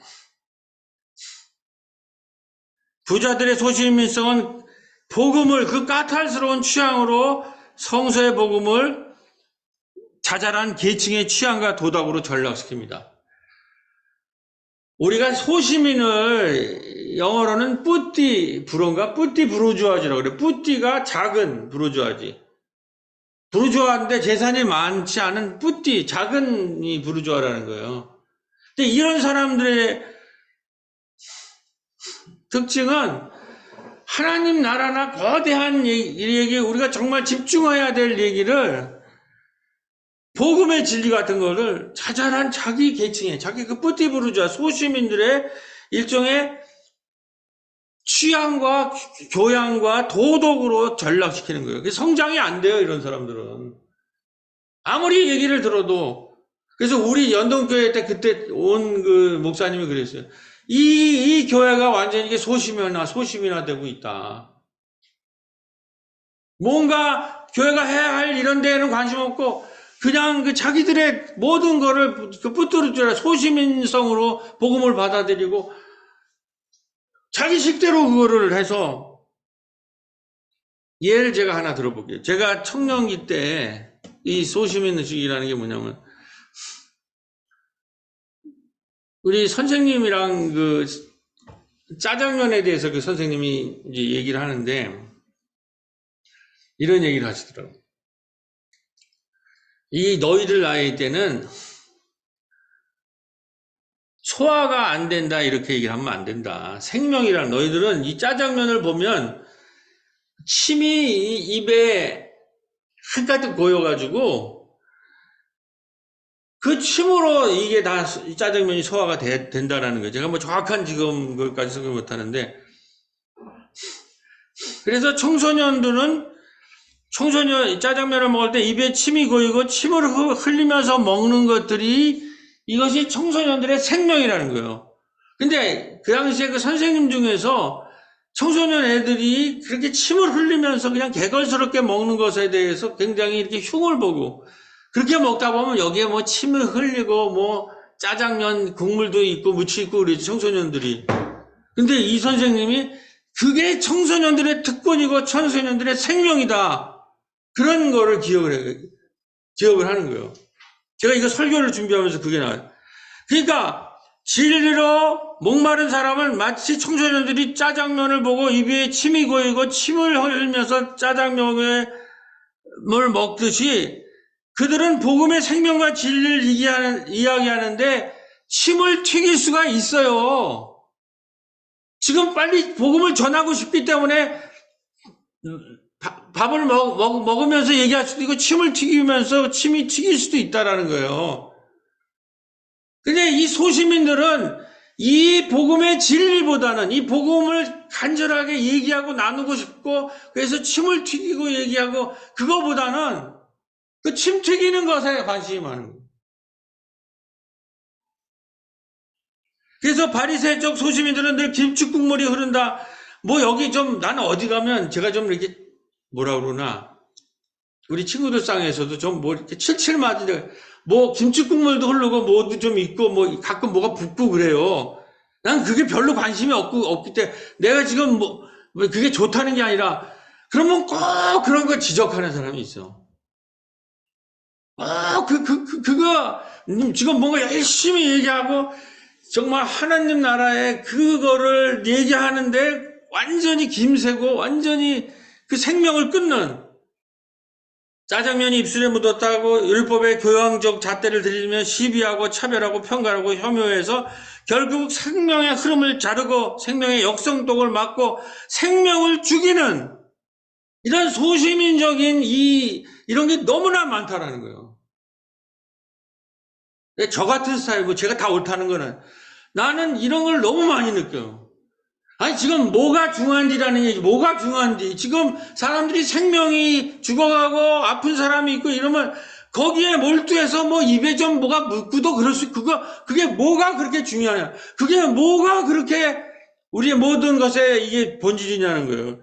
부자들의 소시민성은 복음을, 그 까탈스러운 취향으로 성서의 복음을 자잘한 계층의 취향과 도덕으로 전락시킵니다. 우리가 소시민을 영어로는 뿌띠 불어인가? 뿌띠 부르주아지라고 그래요. 뿌띠가 작은 부르주아지. 부르주아인데 재산이 많지 않은 뿌띠, 작은 이 부르주아라는 거예요. 근데 이런 사람들의 특징은 하나님 나라나 거대한 얘기, 우리가 정말 집중해야 될 얘기를, 복음의 진리 같은 거를 자잘한 자기 계층에, 자기 그 뿌띠부르주아 소시민들의 일종의 취향과 교양과 도덕으로 전락시키는 거예요. 성장이 안 돼요, 이런 사람들은. 아무리 얘기를 들어도. 그래서 우리 연동교회 때 그때 온 그 목사님이 그랬어요. 이 교회가 완전히 소심이나 되고 있다. 뭔가 교회가 해야 할 이런 데에는 관심 없고, 그냥 그 자기들의 모든 거를 그 뿌뚜루쭈라 소시민성으로 복음을 받아들이고 자기 식대로 그거를 해서, 예를 제가 하나 들어볼게요. 제가 청년기 때 이 소시민의식이라는 게 뭐냐면, 우리 선생님이랑 그 짜장면에 대해서 그 선생님이 이제 얘기를 하는데 이런 얘기를 하시더라고요. 이 너희들 나이 때는 소화가 안 된다 이렇게 얘기를 하면 안 된다. 생명이란, 너희들은 이 짜장면을 보면 침이 입에 한가득 고여가지고 그 침으로 이게 다 짜장면이 소화가 된다라는 거예요. 제가 뭐 정확한 지금 그것까지 생각 못하는데, 그래서 짜장면을 먹을 때 입에 침이 고이고 침을 흘리면서 먹는 것들이, 이것이 청소년들의 생명이라는 거예요. 근데 그 당시에 그 선생님 중에서 청소년 애들이 그렇게 침을 흘리면서 그냥 개걸스럽게 먹는 것에 대해서 굉장히 이렇게 흉을 보고, 그렇게 먹다 보면 여기에 뭐 침을 흘리고 뭐 짜장면 국물도 있고 무치 있고 그러지, 청소년들이. 근데 이 선생님이 그게 청소년들의 특권이고 청소년들의 생명이다. 그런 거를 기억을 하는 거예요. 제가 이거 설교를 준비하면서 그게 나와요. 그러니까 진리로 목마른 사람은 마치 청소년들이 짜장면을 보고 입에 침이 고이고 침을 흘리면서 짜장면을 먹듯이, 그들은 복음의 생명과 진리를 이야기하는데 침을 튀길 수가 있어요. 지금 빨리 복음을 전하고 싶기 때문에 밥을 먹으면서 얘기할 수도 있고 침을 튀기면서 침이 튀길 수도 있다라는 거예요. 근데 이 소시민들은 이 복음의 진리보다는 이 복음을 간절하게 얘기하고 나누고 싶고, 그래서 침을 튀기고 얘기하고, 그거보다는 그 침 튀기는 것에 관심이 많은 거예요. 그래서 바리새적 소시민들은 늘 김치 국물이 흐른다. 뭐 여기 좀, 나는 어디 가면 제가 좀 이렇게 뭐라 그러나, 우리 친구들 쌍에서도 좀 뭐 이렇게 칠칠 맞은데, 뭐 김치 국물도 흐르고 뭐도 좀 있고 뭐 가끔 뭐가 붓고 그래요. 난 그게 별로 관심이 없기 때문에, 내가 지금 뭐 그게 좋다는 게 아니라, 그러면 꼭 그런 거 지적하는 사람이 있어. 그거 지금 뭔가 열심히 얘기하고 정말 하나님 나라의 그거를 얘기하는데 완전히 김새고 완전히 그 생명을 끊는, 짜장면이 입술에 묻었다고 율법의 교황적 잣대를 들이며 시비하고 차별하고 평가하고 혐오해서 결국 생명의 흐름을 자르고 생명의 역성독을 막고 생명을 죽이는, 이런 소시민적인 이 이런 게 너무나 많다라는 거예요. 저 같은 스타일이고 제가 다 옳다는 거는 나는 이런 걸 너무 많이 느껴요. 아니 지금 뭐가 중요한지라는 얘기, 뭐가 중요한지. 지금 사람들이 생명이 죽어가고 아픈 사람이 있고 이러면 거기에 몰두해서 뭐 입에 좀 뭐가 묻고도 그럴 수, 그게 뭐가 그렇게 중요하냐. 그게 뭐가 그렇게 우리의 모든 것에 이게 본질이냐는 거예요.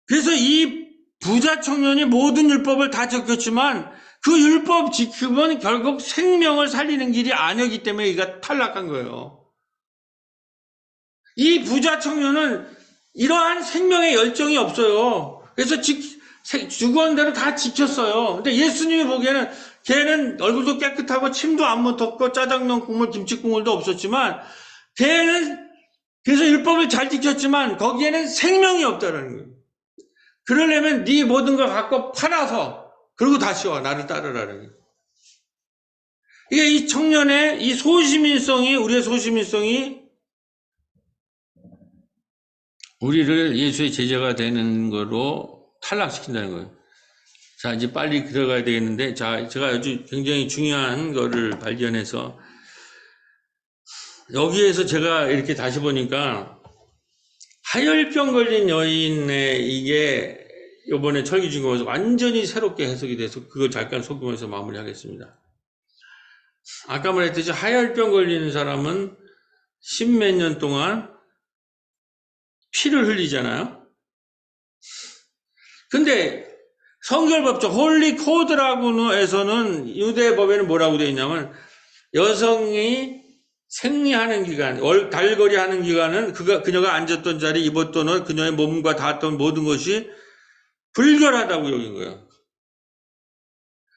그래서 이 부자 청년이 모든 율법을 다 지켰지만 그 율법 지킴은 결국 생명을 살리는 길이 아니었기 때문에 이가 탈락한 거예요. 이 부자 청년은 이러한 생명의 열정이 없어요. 그래서 주거한 대로 다 지켰어요. 근데 예수님이 보기에는 걔는 얼굴도 깨끗하고 침도 안 묻었고 짜장면 국물, 김치 국물도 없었지만 걔는 그래서 율법을 잘 지켰지만 거기에는 생명이 없다는 거예요. 그러려면 네 모든 걸 갖고 팔아서 그리고 다시 와 나를 따르라는 거예요. 이게 이 청년의 이 소시민성이 우리의 소시민성이 우리를 예수의 제자가 되는 거로 탈락시킨다는 거예요. 자, 이제 빨리 들어가야 되겠는데, 자, 제가 아주 굉장히 중요한 거를 발견해서, 여기에서 제가 이렇게 다시 보니까, 하혈병 걸린 여인의 이게, 요번에 철기중공에서 완전히 새롭게 해석이 돼서, 그걸 잠깐 소금해서 마무리하겠습니다. 아까 말했듯이 하혈병 걸리는 사람은 십몇 년 동안 피를 흘리잖아요. 근데 성결법적 홀리 코드라고에서는 유대 법에는 뭐라고 되어 있냐면 여성이 생리하는 기간, 달거리 하는 기간은 그녀가 앉았던 자리, 입었던 옷, 그녀의 몸과 닿았던 모든 것이 불결하다고 여긴 거예요.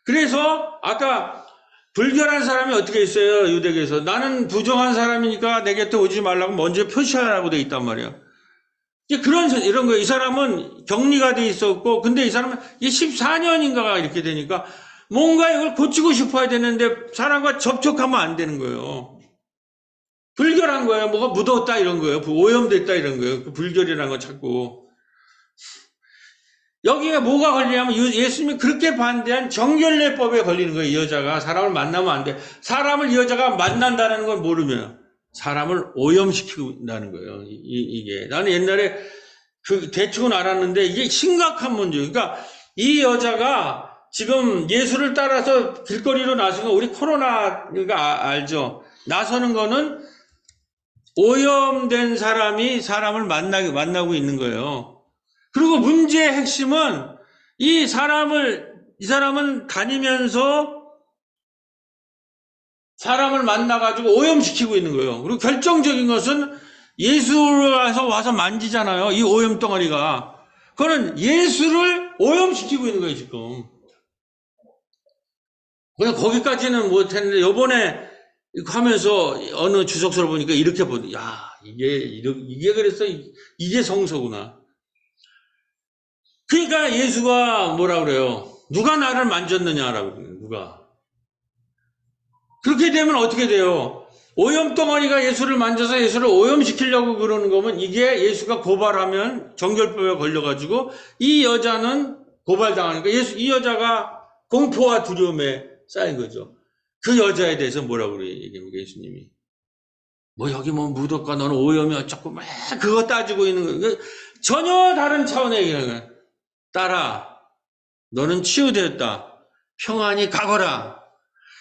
그래서 아까 불결한 사람이 어떻게 있어요? 유대계에서 나는 부정한 사람이니까 내 곁에 오지 말라고 먼저 표시하라고 되어 있단 말이에요. 이런 거예요. 이 사람은 격리가 돼 있었고, 근데 이 사람은 14년인가가 이렇게 되니까 뭔가 이걸 고치고 싶어야 되는데 사람과 접촉하면 안 되는 거예요. 불결한 거예요. 뭐가 묻었다 이런 거예요. 오염됐다 이런 거예요. 그 불결이라는 거 자꾸. 여기가 뭐가 걸리냐면 예수님이 그렇게 반대한 정결례법에 걸리는 거예요. 이 여자가 사람을 만나면 안 돼. 사람을 이 여자가 만난다는 걸 모르면 사람을 오염시킨다는 거예요. 이게 나는 옛날에 대충은 알았는데 이게 심각한 문제예요. 그러니까 이 여자가 지금 예수를 따라서 길거리로 나서는 우리 코로나가 알죠. 나서는 거는 오염된 사람이 사람을 만나고 있는 거예요. 그리고 문제의 핵심은 이 사람은 다니면서 사람을 만나가지고 오염시키고 있는 거예요. 그리고 결정적인 것은 예수를 와서 만지잖아요. 이 오염 덩어리가. 그거는 예수를 오염시키고 있는 거예요, 지금. 그냥 거기까지는 못했는데, 요번에 하면서 어느 주석서를 보니까 이렇게 야, 이게 그랬어. 이게 성서구나. 그러니까 예수가 뭐라 그래요? 누가 나를 만졌느냐라고 그래요, 누가. 그렇게 되면 어떻게 돼요? 오염덩어리가 예수를 만져서 예수를 오염시키려고 그러는 거면 이게 예수가 고발하면 정결법에 걸려가지고 이 여자는 고발당하니까 이 여자가 공포와 두려움에 쌓인 거죠. 그 여자에 대해서 뭐라고 얘기합니까, 예수님이? 뭐 여기 뭐 묻었까 너는 오염이 어쩌고 막 그거 따지고 있는 거예요. 전혀 다른 차원의 얘기하는 거예요. 딸아, 너는 치유되었다. 평안히 가거라.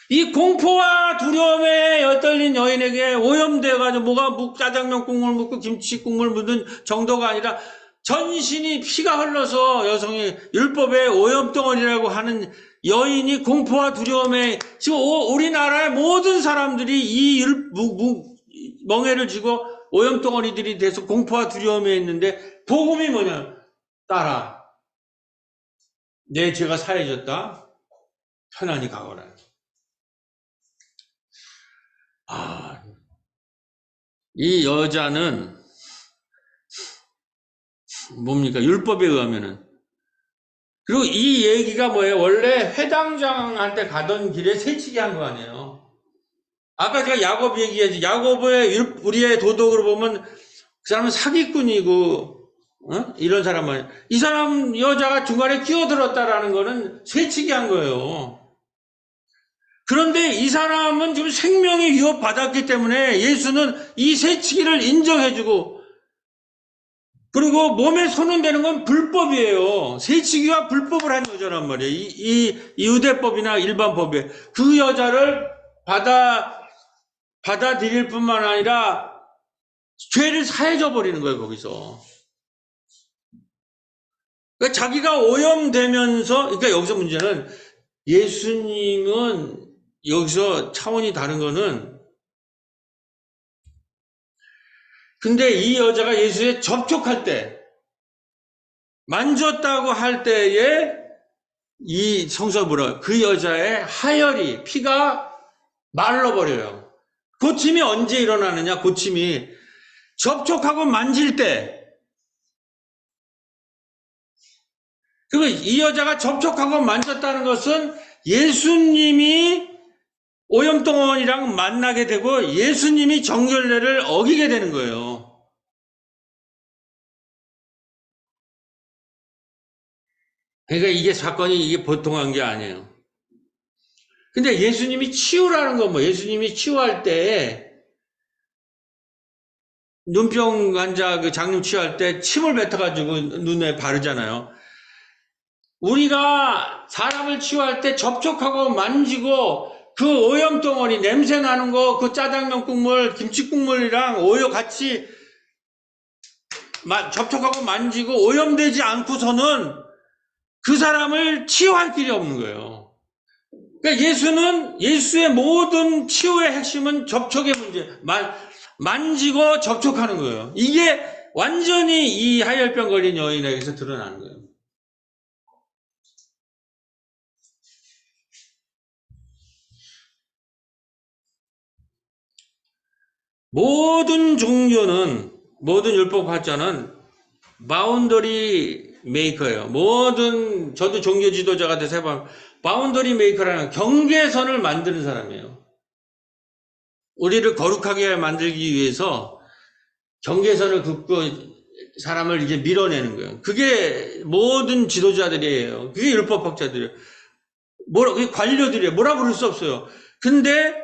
이 공포와 두려움에 엿들린 여인에게 오염되어가지고 뭐가 짜장면 국물 묻고 김치 국물 묻은 정도가 아니라 전신이 피가 흘러서 여성이 율법의 오염덩어리라고 하는 여인이 공포와 두려움에 지금 우리나라의 모든 사람들이 이 멍해를 지고 오염덩어리들이 돼서 공포와 두려움에 있는데 복음이 뭐냐? 딸아, 내 죄가 사해졌다. 편안히 가거라. 이 여자는 뭡니까? 율법에 의하면은. 그리고 이 얘기가 뭐예요? 원래 회당장한테 가던 길에 새치기 한 거 아니에요. 아까 제가 야곱 얘기했지. 야곱의 우리의 도덕으로 보면 그 사람은 사기꾼이고 이런 사람은 이 사람 여자가 중간에 끼어들었다라는 거는 새치기 한 거예요. 그런데 이 사람은 지금 생명이 위협받았기 때문에 예수는 이 새치기를 인정해주고, 그리고 몸에 손은 대는 건 불법이에요. 새치기와 불법을 한 여자란 말이에요. 이 유대법이나 일반법에 그 여자를 받아들일 뿐만 아니라 죄를 사해져 버리는 거예요, 거기서. 그러니까 자기가 오염되면서, 그러니까 여기서 문제는 예수님은 여기서 차원이 다른 거는, 근데 이 여자가 예수에 접촉할 때, 만졌다고 할 때에 이 성서 뭐라, 그 여자의 하혈이, 피가 말라버려요. 고침이 언제 일어나느냐, 고침이. 접촉하고 만질 때. 그리고 이 여자가 접촉하고 만졌다는 것은 예수님이 오염덩어리랑 만나게 되고 예수님이 정결례를 어기게 되는 거예요. 그러니까 이게 사건이 이게 보통한 게 아니에요. 근데 예수님이 치유라는 건 뭐, 예수님이 치유할 때 눈병 환자 그 장님 치유할 때 침을 뱉어가지고 눈에 바르잖아요. 우리가 사람을 치유할 때 접촉하고 만지고 그 오염덩어리 냄새 나는 거, 그 짜장면 국물, 김치 국물이랑 오염 같이 접촉하고 만지고 오염되지 않고서는 그 사람을 치유할 길이 없는 거예요. 그러니까 예수는, 예수의 모든 치유의 핵심은 접촉의 문제, 만지고 접촉하는 거예요. 이게 완전히 이 하혈병 걸린 여인에게서 드러나는 거예요. 모든 종교는, 모든 율법학자는 바운더리 메이커예요. 모든, 저도 종교 지도자가 돼서 해보면, 바운더리 메이커라는 경계선을 만드는 사람이에요. 우리를 거룩하게 만들기 위해서 경계선을 긋고 사람을 이제 밀어내는 거예요. 그게 모든 지도자들이에요. 그게 율법학자들이에요. 그게 관료들이에요. 뭐라 부를 수 없어요. 근데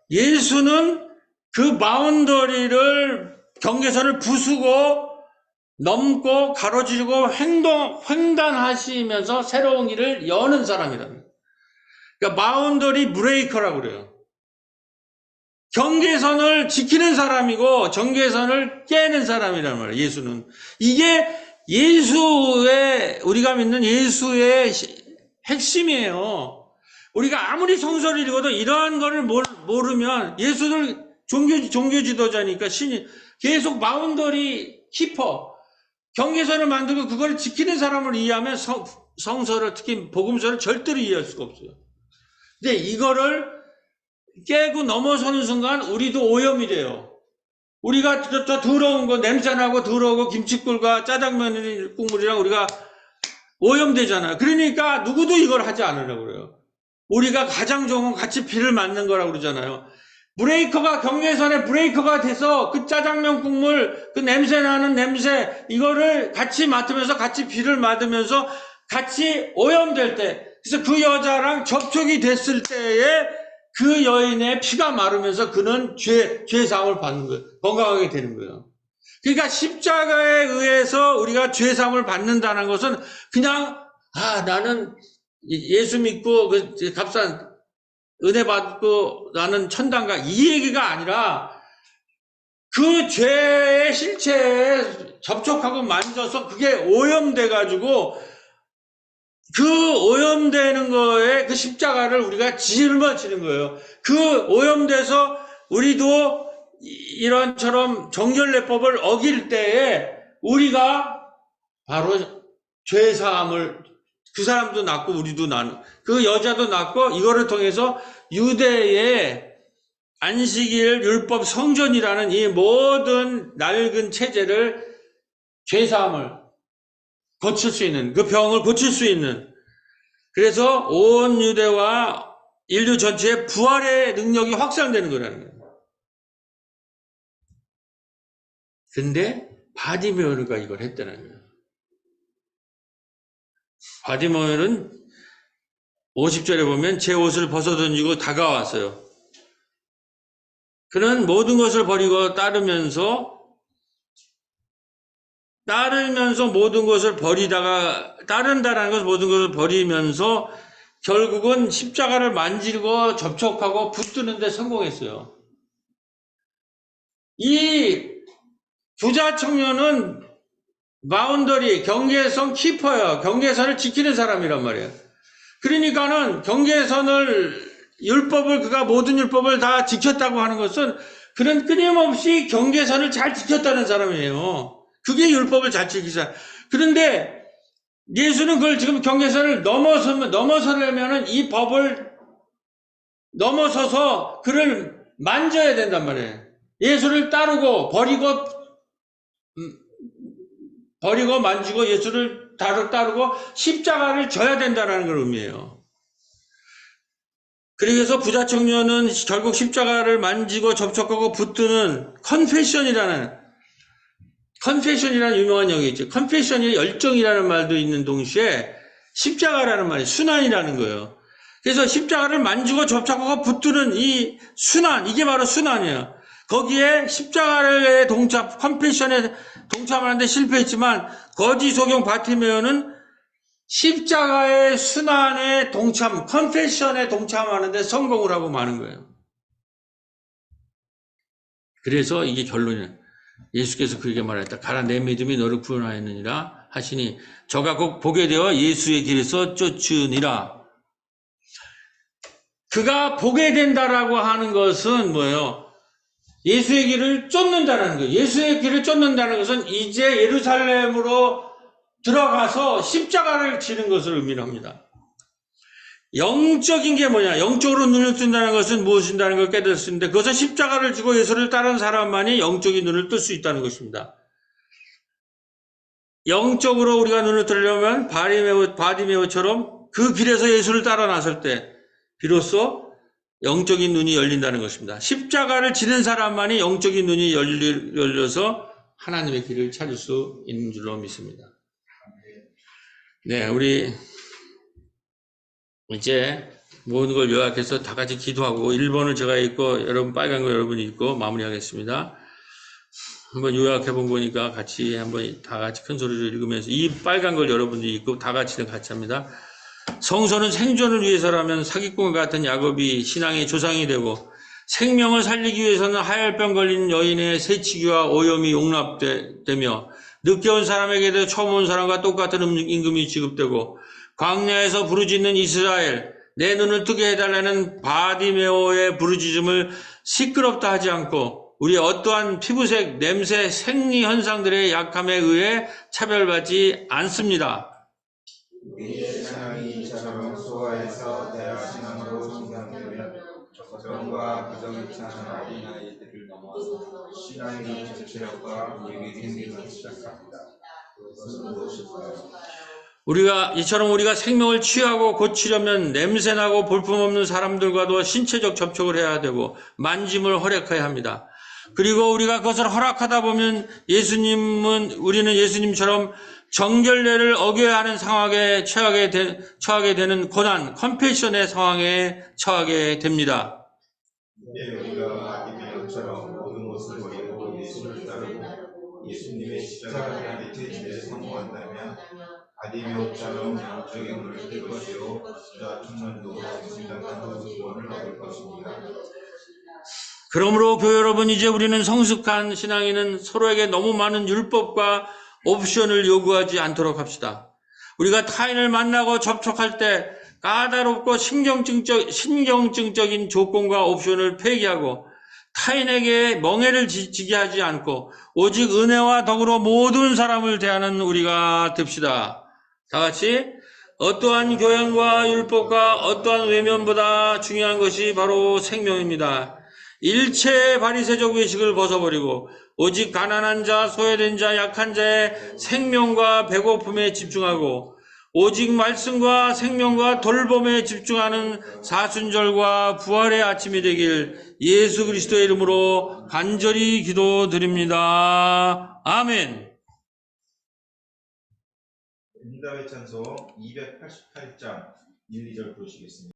예수는 그 바운더리를, 경계선을 부수고 넘고 가로지르고 횡단하시면서 새로운 길을 여는 사람이랍니다. 그러니까 바운더리 브레이커라고 그래요. 경계선을 지키는 사람이고 경계선을 깨는 사람이란 말이에요. 예수는. 이게 예수의, 우리가 믿는 예수의 핵심이에요. 우리가 아무리 성서를 읽어도 이러한 거를 모르면, 예수를 종교 지도자니까 신이 계속 바운더리 키퍼, 경계선을 만들고 그걸 지키는 사람을 이해하면 성서를, 특히 복음서를 절대로 이해할 수가 없어요. 근데 이거를 깨고 넘어서는 순간 우리도 오염이 돼요. 우리가 저 더러운 거, 냄새나고 더러우고 김치국과 짜장면 국물이랑 우리가 오염되잖아요. 그러니까 누구도 이걸 하지 않으려고 그래요. 우리가 가장 좋은 건 같이 비를 맞는 거라고 그러잖아요. 브레이커가, 경계선에 브레이커가 돼서 그 짜장면 국물, 그 냄새 나는 냄새, 이거를 같이 맡으면서 같이 비를 맞으면서 같이 오염될 때, 그래서 그 여자랑 접촉이 됐을 때에 그 여인의 피가 마르면서 그는 죄사함을 받는 거예요. 건강하게 되는 거예요. 그러니까 십자가에 의해서 우리가 죄사함을 받는다는 것은 그냥, 나는 예수 믿고 그 값싼 은혜 받고 나는 천당가, 이 얘기가 아니라 그 죄의 실체에 접촉하고 만져서 그게 오염돼가지고 그 오염되는 거에 그 십자가를 우리가 짊어지는 거예요. 그 오염돼서 우리도 이런처럼 정결례법을 어길 때에 우리가 바로 죄사함을, 그 사람도 낳고 우리도 낳는, 그 여자도 낳고, 이거를 통해서 유대의 안식일, 율법, 성전이라는 이 모든 낡은 체제를, 죄사함을 고칠 수 있는, 그 병을 고칠 수 있는, 그래서 온 유대와 인류 전체의 부활의 능력이 확산되는 거라는 거예요. 근데 바디메오르가 이걸 했다는 거예요. 바디메오는 50절에 보면 제 옷을 벗어던지고 다가왔어요. 그는 모든 것을 버리고 따르면서 모든 것을 버리다가, 따른다라는 것은 모든 것을 버리면서 결국은 십자가를 만지고 접촉하고 붙드는 데 성공했어요. 이 부자 청년은 바운더리, 경계선 키퍼예요. 경계선을 지키는 사람이란 말이에요. 그러니까는 경계선을, 그가 모든 율법을 다 지켰다고 하는 것은 그는 끊임없이 경계선을 잘 지켰다는 사람이에요. 그게 율법을 잘 지키자. 그런데 예수는 그걸 지금 경계선을 넘어서려면은 이 법을 넘어서서 그를 만져야 된단 말이에요. 예수를 따르고 버리고 만지고 예수를 따르고 십자가를 져야 된다는 걸 의미해요. 그래서 부자 청년은 결국 십자가를 만지고 접촉하고 붙드는 컨페션이라는 유명한 영이 있죠. 컨페션이 열정이라는 말도 있는 동시에 십자가라는 말이 순환이라는 거예요. 그래서 십자가를 만지고 접촉하고 붙드는 이 순환, 이게 바로 순환이에요. 거기에 십자가의 컨페션에 동참하는데 실패했지만 거지 소경 바티메오는 십자가의 순환에 컨페션에 동참하는데 성공을 하고 마는 거예요. 그래서 이게 결론이에요. 예수께서 그에게 말했다. 가라, 내 믿음이 너를 구원하였느니라 하시니 저가 곧 보게 되어 예수의 길에서 쫓으니라. 그가 보게 된다라고 하는 것은 뭐예요? 예수의 길을 쫓는다는 거예요. 예수의 길을 쫓는다는 것은 이제 예루살렘으로 들어가서 십자가를 지는 것을 의미합니다. 영적인 게 뭐냐? 영적으로 눈을 뜬다는 것은 무엇인다는 걸 깨달을 수 있는데 그것은 십자가를 지고 예수를 따르는 사람만이 영적인 눈을 뜰 수 있다는 것입니다. 영적으로 우리가 눈을 뜨려면 바디메오처럼 그 길에서 예수를 따라 나설 때 비로소 영적인 눈이 열린다는 것입니다. 십자가를 지는 사람만이 영적인 눈이 열려서 하나님의 길을 찾을 수 있는 줄로 믿습니다. 네, 우리 이제 모든 걸 요약해서 다 같이 기도하고 1번을 제가 읽고 여러분 빨간 거 여러분이 읽고 마무리하겠습니다. 한번 요약해 본 거니까 같이 한번 다 같이 큰 소리로 읽으면서 이 빨간 걸 여러분들이 읽고 다 같이 합니다. 성소는 생존을 위해서라면 사기꾼과 같은 야곱이 신앙의 조상이 되고 생명을 살리기 위해서는 하열병 걸린 여인의 새치기와 오염이 용납되며 늦게 온 사람에게도 처음 온 사람과 똑같은 임금이 지급되고 광야에서 부르짖는 이스라엘, 내 눈을 뜨게 해달라는 바디메오의 부르짖음을 시끄럽다 하지 않고 우리 어떠한 피부색, 냄새, 생리 현상들의 약함에 의해 차별받지 않습니다. 우리의 신앙이 이처럼 소아에서 대학신앙으로 성장되면 적정과 부정이찬한 어린아이들을 넘어서 신앙이 정체력과 유익이 생기기 시작합니다. 그것은 무엇일까요? 이처럼 우리가 생명을 취하고 고치려면 냄새나고 볼품없는 사람들과도 신체적 접촉을 해야 되고 만짐을 허락해야 합니다. 그리고 우리가 그것을 허락하다 보면 우리는 예수님처럼 정결례를 어겨야 하는 상황에 처하게 되는 고난, 컴패션의 상황에 처하게 됩니다. 우리가 바디메오처럼 모든 것을 버리고 예수를 따르고 예수님의 십자가를 믿기에 성공한다면 바디메오처럼 영적인 눈을 뜰 것이요 부자 청년도 정신당한 구원을 얻을 것입니다. 그러므로 교회 여러분, 이제 우리는 성숙한 신앙인은 서로에게 너무 많은 율법과 옵션을 요구하지 않도록 합시다. 우리가 타인을 만나고 접촉할 때 까다롭고 신경증적인 조건과 옵션을 폐기하고 타인에게 멍해를 지게 하지 않고 오직 은혜와 덕으로 모든 사람을 대하는 우리가 됩시다. 다 같이 어떠한 교양과 율법과 어떠한 외면보다 중요한 것이 바로 생명입니다. 일체의 바리새적 외식을 벗어버리고 오직 가난한 자, 소외된 자, 약한 자의 생명과 배고픔에 집중하고 오직 말씀과 생명과 돌봄에 집중하는 사순절과 부활의 아침이 되길 예수 그리스도의 이름으로 간절히 기도드립니다. 아멘. 응답의 찬송 288장 1, 2절 보시겠습니다.